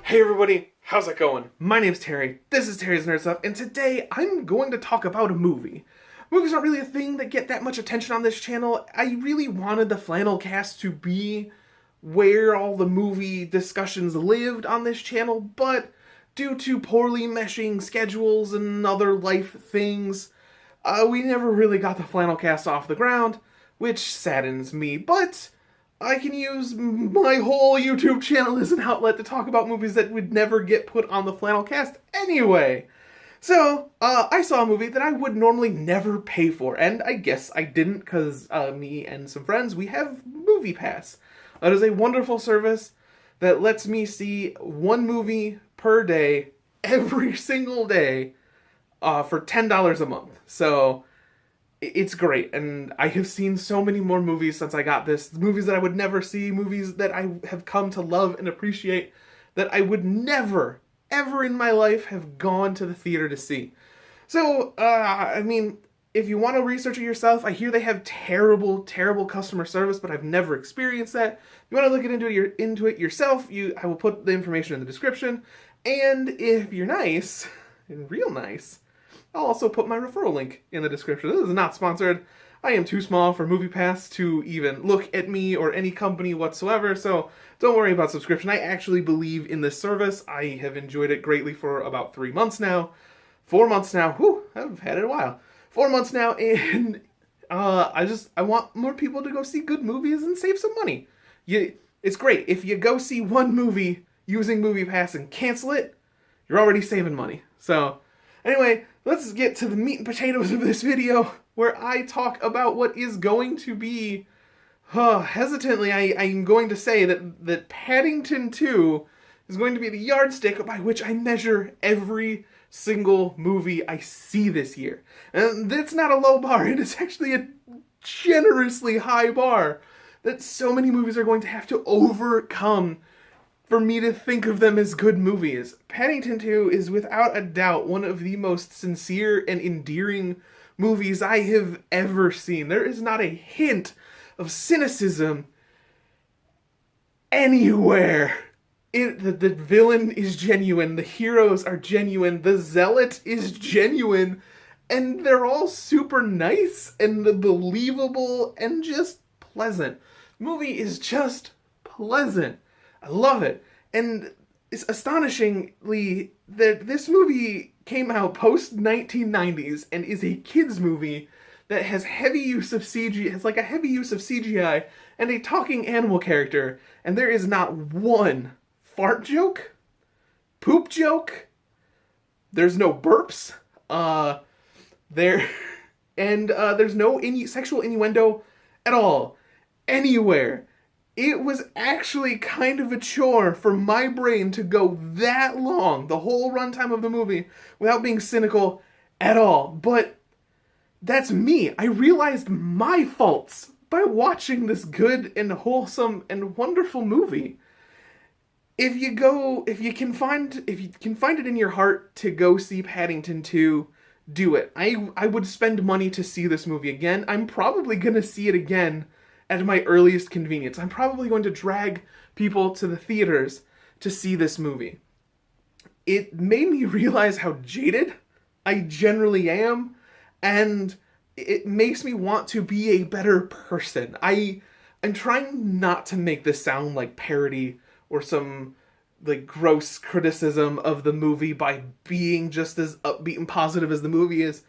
Hey everybody, how's it going? My name's Terry, this is Terry's Nerd Stuff, and today I'm going to talk about a movie. Movies aren't really a thing that get that much attention on this channel. I really wanted the Flannel Cast to be where all the movie discussions lived on this channel, but due to poorly meshing schedules and other life things, we never really got the Flannel Cast off the ground, which saddens me, but I can use my whole YouTube channel as an outlet to talk about movies that would never get put on the Flannel Cast anyway. So, I saw a movie that I would normally never pay for, and I guess I didn't because me and some friends, we have Movie Pass. That is a wonderful service that lets me see one movie per day, every single day, for $10 a month. So, it's great, and I have seen so many more movies since I got this. Movies that I would never see, movies that I have come to love and appreciate, that I would never, ever in my life have gone to the theater to see. So, I mean, if you want to research it yourself, I hear they have terrible, terrible customer service, but I've never experienced that. If you want to look into it yourself, I will put the information in the description, and if you're nice, and real nice, I'll also put my referral link in the description. This is not sponsored. I am too small for MoviePass to even look at me or any company whatsoever, so don't worry about subscription. I actually believe in this service. I have enjoyed it greatly for about 3 months now. 4 months now. Whew, I've had it a while. 4 months now, and I want more people to go see good movies and save some money. It's great. If you go see one movie using MoviePass and cancel it, you're already saving money. So, anyway, let's get to the meat and potatoes of this video, where I talk about what is going to be, hesitantly, I'm going to say that Paddington 2 is going to be the yardstick by which I measure every single movie I see this year. And that's not a low bar, it is actually a generously high bar that so many movies are going to have to overcome for me to think of them as good movies. Paddington 2 is without a doubt one of the most sincere and endearing movies I have ever seen. There is not a hint of cynicism anywhere. The villain is genuine, the heroes are genuine, the zealot is genuine, and they're all super nice and believable and just pleasant. The movie is just pleasant. I love it. And it's astonishingly that this movie came out post-1990s and is a kids movie that has heavy use of CGI, has like a heavy use of CGI and a talking animal character, and there is not one fart joke, poop joke, there's no burps, there's no sexual innuendo at all, anywhere. It was actually kind of a chore for my brain to go that long, the whole runtime of the movie, without being cynical at all. But that's me. I realized my faults by watching this good and wholesome and wonderful movie. If you can find it in your heart to go see Paddington 2, do it. I would spend money to see this movie again. I'm probably gonna see it again at my earliest convenience. I'm probably going to drag people to the theaters to see this movie. It made me realize how jaded I generally am, and it makes me want to be a better person. I'm trying not to make this sound like parody or some like gross criticism of the movie by being just as upbeat and positive as the movie is.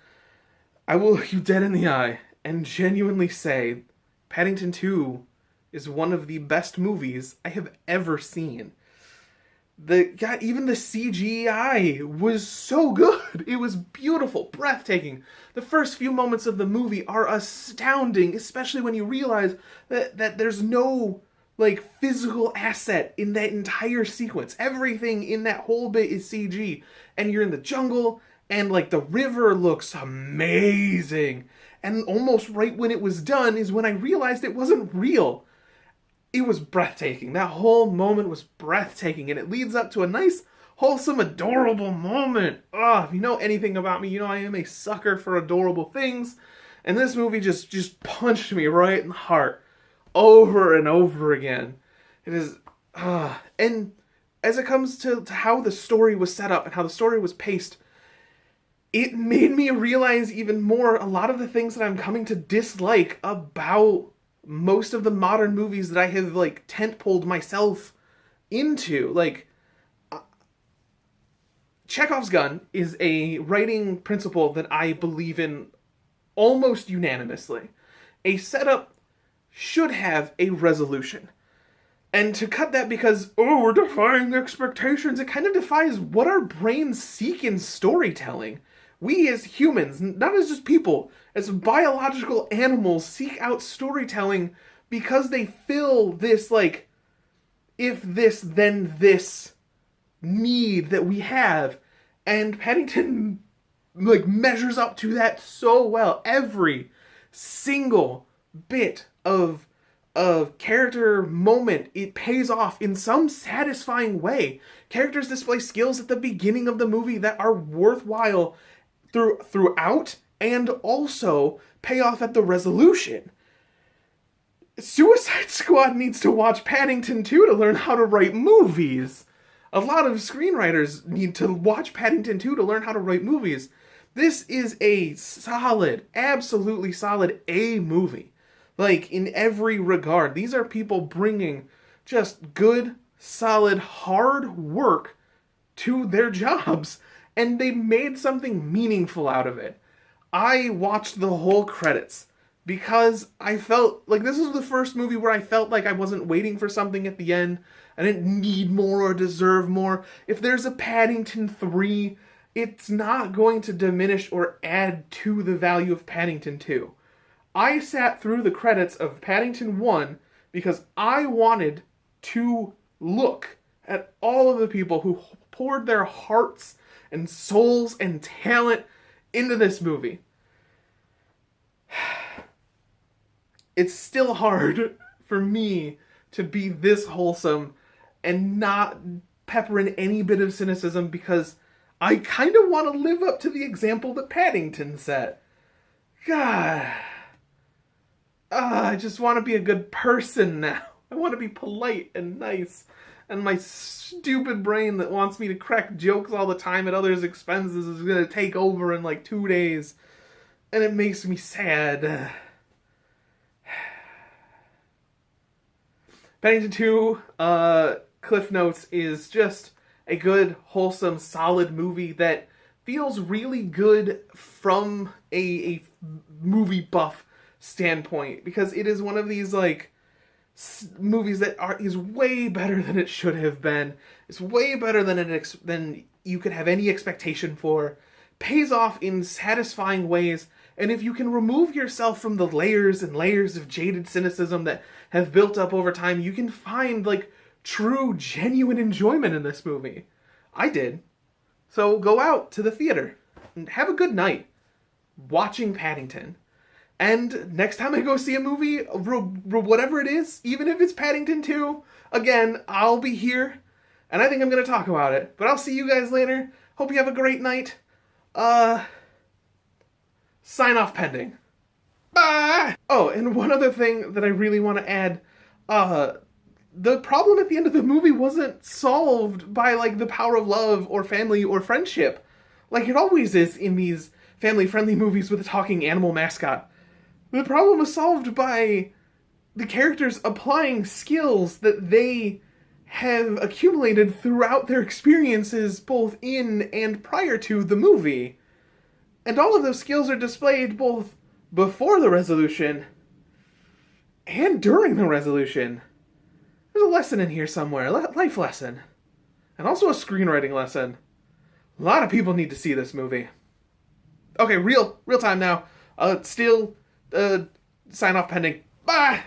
I will look you dead in the eye and genuinely say Paddington 2 is one of the best movies I have ever seen. Even the CGI was so good. It was beautiful, breathtaking. The first few moments of the movie are astounding, especially when you realize that there's no like physical asset in that entire sequence. Everything in that whole bit is CG, and you're in the jungle, and like the river looks amazing. And almost right when it was done is when I realized it wasn't real. It was breathtaking. That whole moment was breathtaking, and it leads up to a nice, wholesome, adorable moment. If you know anything about me, you know I am a sucker for adorable things, and this movie just punched me right in the heart over and over again. It is, and as it comes to how the story was set up and how the story was paced, it made me realize even more a lot of the things that I'm coming to dislike about most of the modern movies that I have, like, tent-poled myself into. Like, Chekhov's gun is a writing principle that I believe in almost unanimously. A setup should have a resolution. And to cut that because, oh, we're defying expectations, it kind of defies what our brains seek in storytelling. We as humans, not as just people, as biological animals, seek out storytelling because they fill this, like, if this, then this need that we have. And Paddington, like, measures up to that so well. Every single bit of character moment, it pays off in some satisfying way. Characters display skills at the beginning of the movie that are worthwhile throughout and also pay off at the resolution. Suicide Squad needs to watch Paddington 2 to learn how to write movies. A lot of screenwriters need to watch Paddington 2 to learn how to write movies. This is a solid, absolutely solid A movie. Like, in every regard. These are people bringing just good, solid, hard work to their jobs. And they made something meaningful out of it. I watched the whole credits because I felt like this was the first movie where I felt like I wasn't waiting for something at the end. I didn't need more or deserve more. If there's a Paddington 3, it's not going to diminish or add to the value of Paddington 2. I sat through the credits of Paddington 1 because I wanted to look at all of the people who poured their hearts and souls and talent into this movie. It's still hard for me to be this wholesome and not pepper in any bit of cynicism because I kind of want to live up to the example that Paddington set. God. I just want to be a good person now. I want to be polite and nice. And my stupid brain that wants me to crack jokes all the time at others' expenses is going to take over in like 2 days. And it makes me sad. Paddington 2, Cliff Notes, is just a good, wholesome, solid movie that feels really good from a movie buff standpoint, because it is one of these, like, movies that is way better than it should have been. It's way better than you could have any expectation for. Pays off in satisfying ways, and if you can remove yourself from the layers and layers of jaded cynicism that have built up over time, you can find, like, true, genuine enjoyment in this movie. I did. So go out to the theater and have a good night watching Paddington. And next time I go see a movie, whatever it is, even if it's Paddington 2, again, I'll be here, and I think I'm going to talk about it. But I'll see you guys later. Hope you have a great night. Sign off pending. Bye! Oh, and one other thing that I really want to add, the problem at the end of the movie wasn't solved by, like, the power of love or family or friendship, like it always is in these family-friendly movies with a talking animal mascot. The problem was solved by the characters applying skills that they have accumulated throughout their experiences both in and prior to the movie. And all of those skills are displayed both before the resolution and during the resolution. There's a lesson in here somewhere, life lesson. And also a screenwriting lesson. A lot of people need to see this movie. Okay, real time now. Sign off pending. Bye!